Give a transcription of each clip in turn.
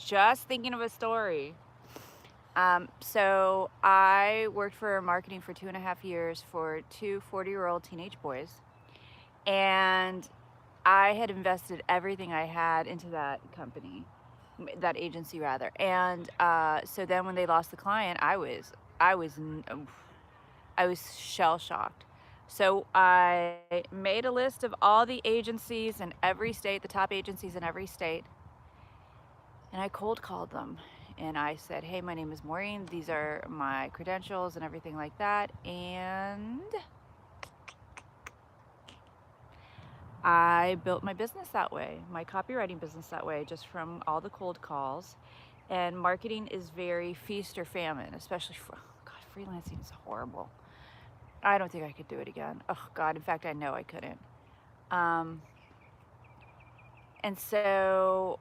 just thinking of a story. So I worked for marketing for 2.5 years for two 40-year-old teenage boys. And I had invested everything I had into that company, that agency rather. And so then when they lost the client, I was, I was shell shocked. So I made a list of all the agencies in every state, the top agencies in every state, and I cold called them. And I said, hey, my name is Maureen. These are my credentials and everything like that. And I built my business that way, my copywriting business that way, just from all the cold calls. And marketing is very feast or famine, especially for, oh God, freelancing is horrible. I don't think I could do it again. Oh God, in fact, I know I couldn't. Um, and so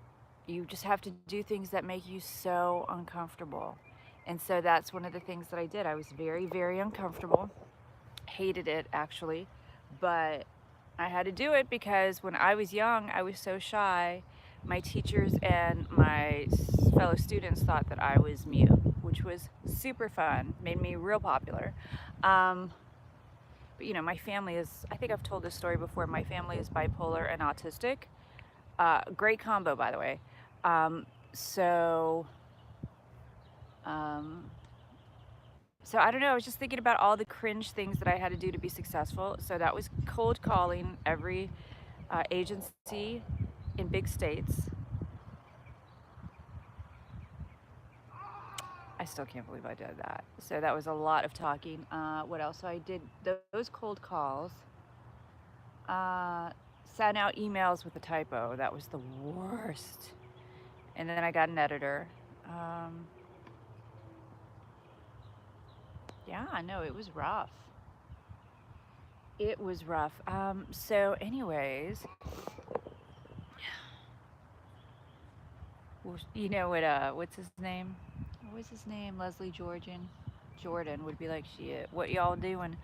you just have to do things that make you so uncomfortable. And so that's one of the things that I did. I was very, very uncomfortable, hated it actually, but I had to do it because when I was young, I was so shy. My teachers and my fellow students thought that I was mute, which was super fun, made me real popular. Um, but you know, my family is, I think I've told this story before, my family is bipolar and autistic. Great combo, by the way. Um, so, um, so I don't know, I was just thinking about all the cringe things that I had to do to be successful. So that was cold calling every agency in big states. I still can't believe I did that. So that was a lot of talking. What else? So I did those cold calls. Uh, Sent out emails with a typo. That was the worst. And then I got an editor. Um, yeah, no, it was rough. It was rough. So, anyways, you know what? What's his name? What was his name? Leslie Jordan. Jordan would be like, shit, what y'all doing?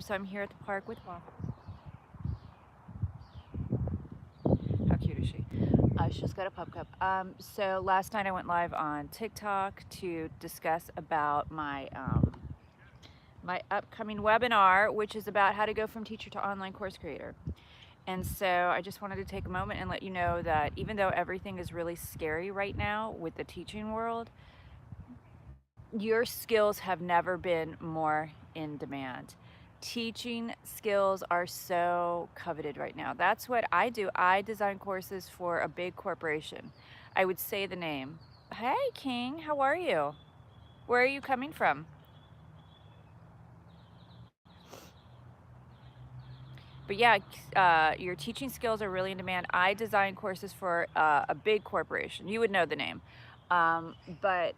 So I'm here at the park with Mom. How cute is she? She's got a pup cup. So last night I went live on TikTok to discuss about my upcoming webinar, which is about how to go from teacher to online course creator. And so I just wanted to take a moment and let you know that even though everything is really scary right now with the teaching world, your skills have never been more in demand. Teaching skills are so coveted right now. That's what I do. I design courses for a big corporation. I would say the name. Hey, King, how are you? Where are you coming from? But yeah, your teaching skills are really in demand. I design courses for a big corporation. You would know the name. But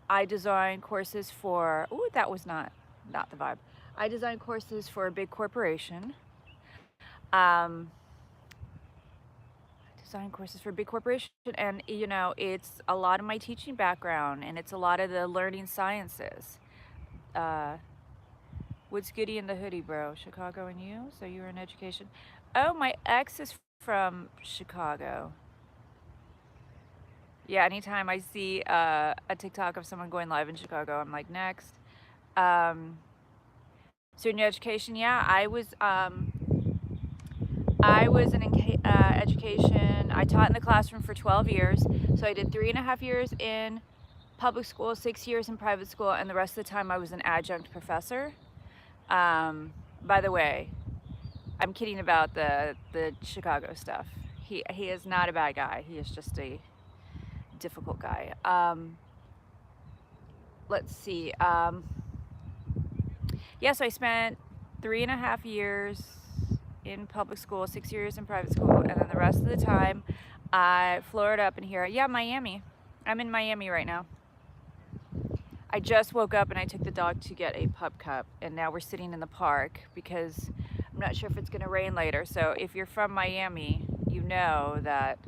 I design courses for, ooh, that was not the vibe. I design courses for a big corporation. Um, Design courses for a big corporation, and you know, it's a lot of my teaching background, and it's a lot of the learning sciences. Uh, what's goody in the hoodie, bro? Chicago and you? So you were in education. Oh, my ex is from Chicago. Yeah, anytime I see a TikTok of someone going live in Chicago, I'm like, next. Um, so in education, yeah, I was in education. I taught in the classroom for 12 years. So I did 3.5 years in public school, 6 years in private school, and the rest of the time I was an adjunct professor. By the way, I'm kidding about the Chicago stuff. He is not a bad guy. He is just a difficult guy. Let's see. Yeah, so I spent 3.5 years in public school, 6 years in private school, and then the rest of the time I floored up in here. Yeah, Miami. I'm in Miami right now. I just woke up and I took the dog to get a pup cup, and now we're sitting in the park because I'm not sure if it's going to rain later. So if you're from Miami, you know that,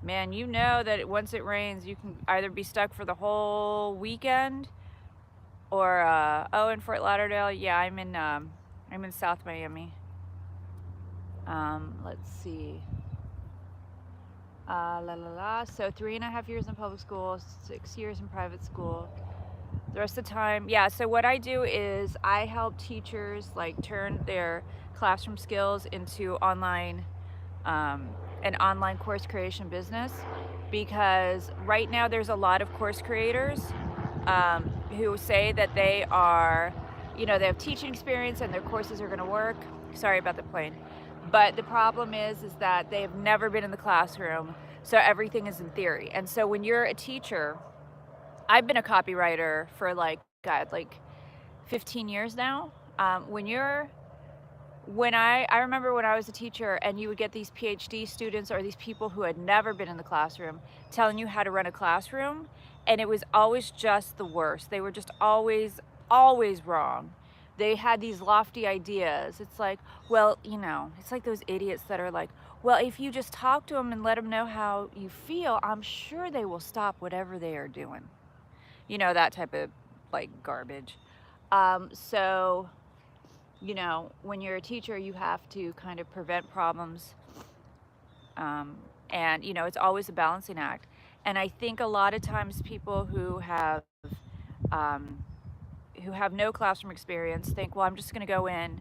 man, you know that once it rains, you can either be stuck for the whole weekend or, oh, in Fort Lauderdale, yeah, I'm in South Miami. Let's see. La la la. So 3.5 years in public school, 6 years in private school. The rest of the time, yeah. So what I do is I help teachers like turn their classroom skills into um, an online course creation business, because right now there's a lot of course creators who say that they are, they have teaching experience and their courses are going to work. Sorry about the plane. But the problem is that they have never been in the classroom, so everything is in theory. And so when you're a teacher, I've been a copywriter for like, God, like 15 years now. When you're when I remember when I was a teacher and you would get these PhD students or these people who had never been in the classroom telling you how to run a classroom, and it was always just the worst. They were just always wrong. They had these lofty ideas. It's like, well, it's like those idiots that are like, well, if you just talk to them and let them know how you feel, I'm sure they will stop whatever they are doing. That type of like garbage. So when you're a teacher, you have to kind of prevent problems. Um, and, it's always a balancing act. And I think a lot of times people um, who have no classroom experience think, well, I'm just going to go in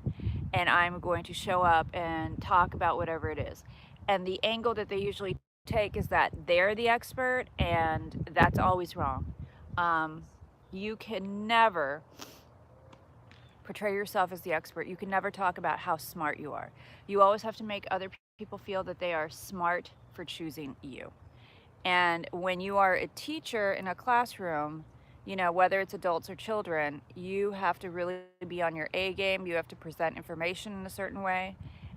and I'm going to show up and talk about whatever it is. And the angle that they usually take is that they're the expert, and that's always wrong. Um, you can never portray yourself as the expert. You can never talk about how smart you are. You always have to make other people feel that they are smart for choosing you. And when you are a teacher in a classroom, whether it's adults or children, you have to really be on your A game. You have to present information in a certain way.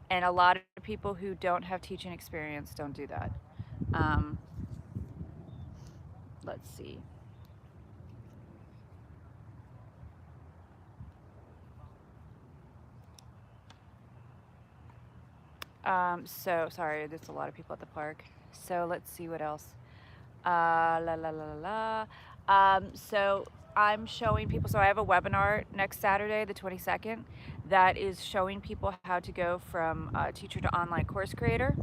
And a lot of people who don't have teaching experience don't do that. Um, let's see. So sorry, there's a lot of people at the park. So let's see what else. La la la la la. So I'm showing people. So I have a webinar next Saturday, the 22nd, that is showing people how to go from teacher to online course creator.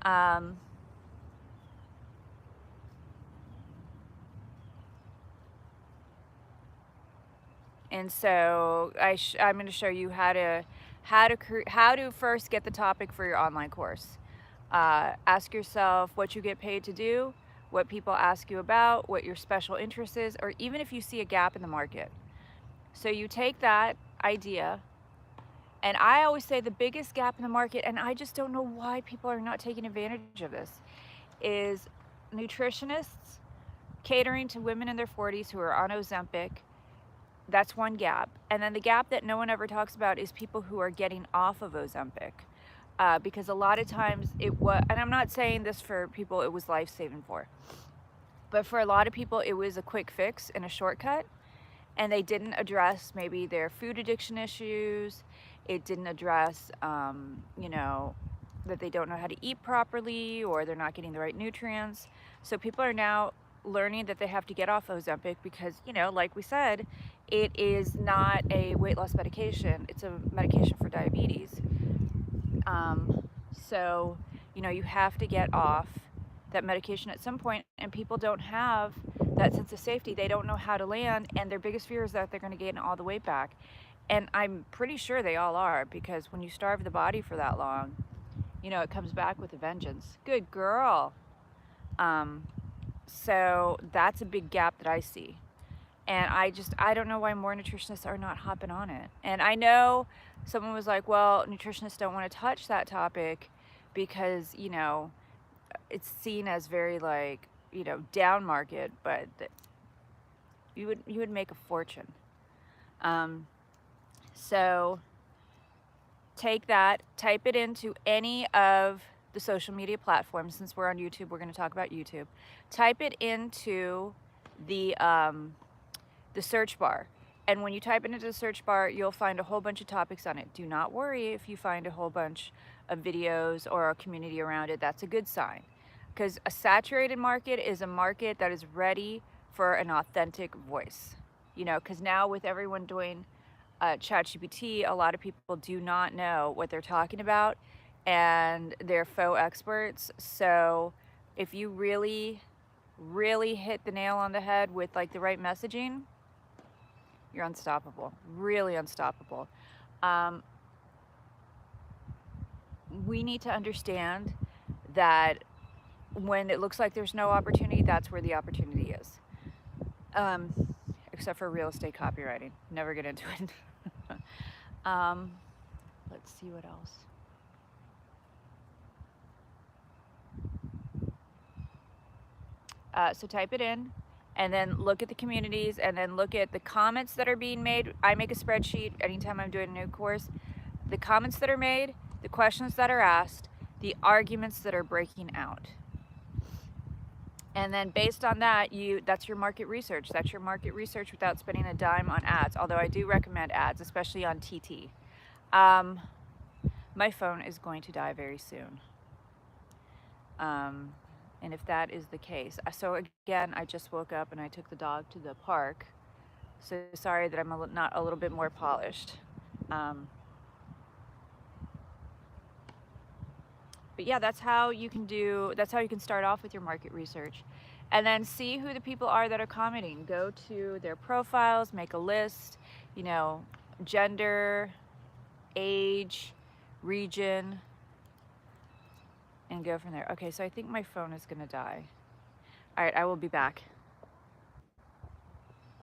Um, and so I'm going to show you how to first get the topic for your online course. Ask yourself what you get paid to do, what people ask you about, what your special interest is, or even if you see a gap in the market. So you take that idea, and I always say the biggest gap in the market, and I just don't know why people are not taking advantage of this, is nutritionists catering to women in their 40s who are on Ozempic. That's one gap. And then the gap that no one ever talks about is people who are getting off of Ozempic. Because a lot of times it was, and I'm not saying this for people it was life-saving for, but for a lot of people it was a quick fix and a shortcut, and they didn't address maybe their food addiction issues. It didn't address, that they don't know how to eat properly, or they're not getting the right nutrients. So people are now learning that they have to get off Ozempic because, like we said, it is not a weight loss medication. It's a medication for diabetes. So, you have to get off that medication at some point, and people don't have that sense of safety. They don't know how to land, and their biggest fear is that they're going to gain all the weight back. And I'm pretty sure they all are, because when you starve the body for that long, it comes back with a vengeance. Good girl. Um, so that's a big gap that I see. And I don't know why more nutritionists are not hopping on it. And I know someone was like, well, nutritionists don't want to touch that topic because, it's seen as very like, down market, but you would make a fortune. Um, so take that, type it into any of the social media platforms. Since we're on YouTube, we're going to talk about YouTube. Type it into the search bar. And when you type it into the search bar, you'll find a whole bunch of topics on it. Do not worry if you find a whole bunch of videos or a community around it. That's a good sign. Because a saturated market is a market that is ready for an authentic voice. Because now with everyone doing ChatGPT, a lot of people do not know what they're talking about, and they're faux experts. So If you really, really hit the nail on the head with like the right messaging, you're unstoppable, really unstoppable. Um, we need to understand that when it looks like there's no opportunity, that's where the opportunity is. Um, except for real estate copywriting. Never get into it. um, let's see what else. So type it in and then look at the communities and then look at the comments that are being made. I make a spreadsheet anytime I'm doing a new course. The comments that are made, the questions that are asked, the arguments that are breaking out. And then based on that, that's your market research. That's your market research without spending a dime on ads, although I do recommend ads, especially on TT. My phone is going to die very soon. And if that is the case, so again, I just woke up and I took the dog to the park. So sorry that I'm not a little bit more polished. But yeah, that's how you can start off with your market research. And then see who the people are that are commenting. Go to their profiles, make a list, you know, gender, age, region, and go from there. Okay, so I think my phone is gonna die. All right, I will be back.